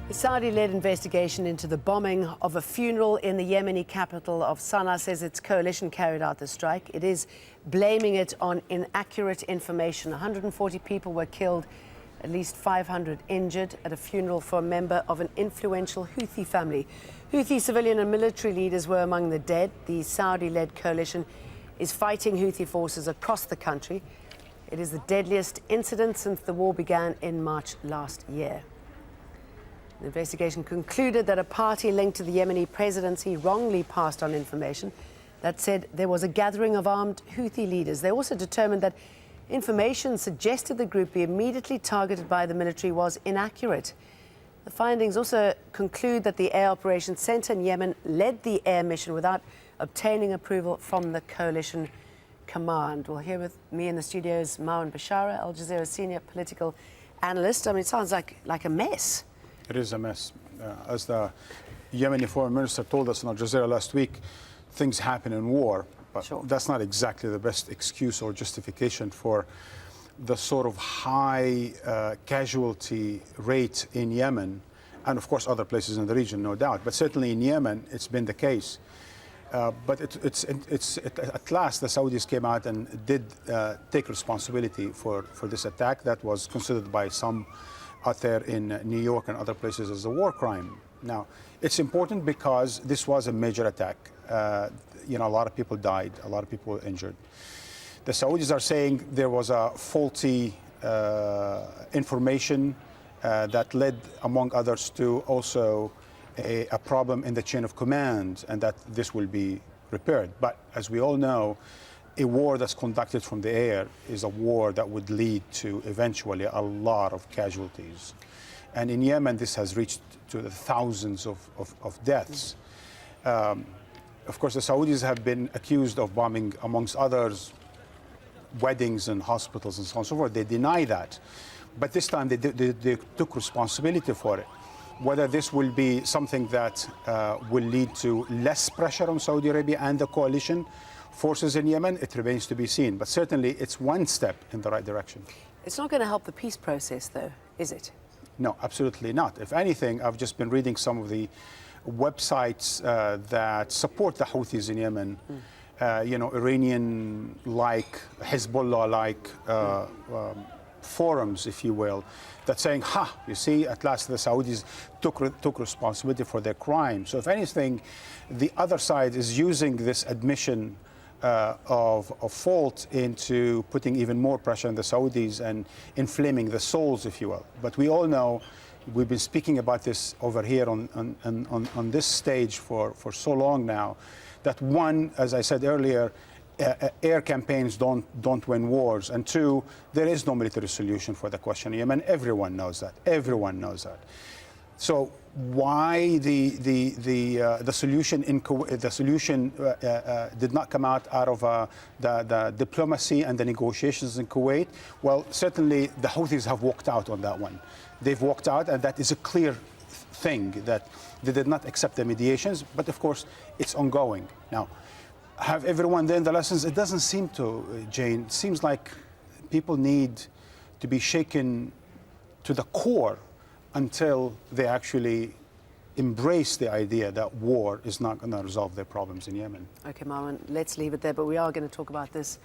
The Saudi-led investigation into the bombing of a funeral in the Yemeni capital of Sanaa says its coalition carried out the strike. It is blaming it on inaccurate information. 140 people were killed, at least 500 injured at a funeral for a member of an influential Houthi family. Houthi civilian and military leaders were among the dead. The Saudi-led coalition is fighting Houthi forces across the country. It is the deadliest incident since the war began in March last year. The investigation concluded that a party linked to the Yemeni presidency wrongly passed on information that said there was a gathering of armed Houthi leaders. They also determined that information suggested the group be immediately targeted by the military was inaccurate. The findings also conclude that the Air Operations Center in Yemen led the air mission without obtaining approval from the coalition command. Well, here with me in the studio is Marwan Bishara, Al Jazeera senior political analyst. I mean, it sounds like a mess. It is a mess. As the Yemeni foreign minister told us in Al Jazeera last week, things happen in war, but sure, that's not exactly the best excuse or justification for the sort of high casualty rate in Yemen, and of course other places in the region, no doubt. But certainly in Yemen, it's been the case. But at last, the Saudis came out and did take responsibility for this attack that was considered by some out there in New York and other places as a war crime. Now, it's important because this was a major attack. A lot of people died, a lot of people were injured. The Saudis are saying there was a faulty information that led, among others, to also a problem in the chain of command, and that this will be repaired. But as we all know, a war that's conducted from the air is a war that would lead to eventually a lot of casualties. And in Yemen, this has reached to the thousands of deaths. Of course, the Saudis have been accused of bombing, amongst others, weddings and hospitals and so on and so forth. They deny that. But this time, they took responsibility for it. Whether this will be something that will lead to less pressure on Saudi Arabia and the coalition forces in Yemen, it remains to be seen. But certainly, it's one step in the right direction. It's not going to help the peace process, though, is it? No, absolutely not. If anything, I've just been reading some of the websites that support the Houthis in Yemen. Iranian-like, Hezbollah-like forums, if you will, that's saying, you see, at last the Saudis took responsibility for their crime. So if anything, the other side is using this admission of fault into putting even more pressure on the Saudis and inflaming the souls, if you will. But we all know, we've been speaking about this over here on this stage for so long now, that one, as I said earlier, air campaigns don't win wars, and two, there is no military solution for the question in Yemen. Everyone knows that. Everyone knows that. So why the solution did not come out of the diplomacy and the negotiations in Kuwait? Well, certainly the Houthis have walked out on that one. They've walked out, and that is a clear thing that they did not accept the mediations. But of course, it's ongoing now. Have everyone learned the lessons? It doesn't seem to, Jane. It seems like people need to be shaken to the core until they actually embrace the idea that war is not going to resolve their problems in Yemen. Okay, Marwan, let's leave it there, but we are going to talk about this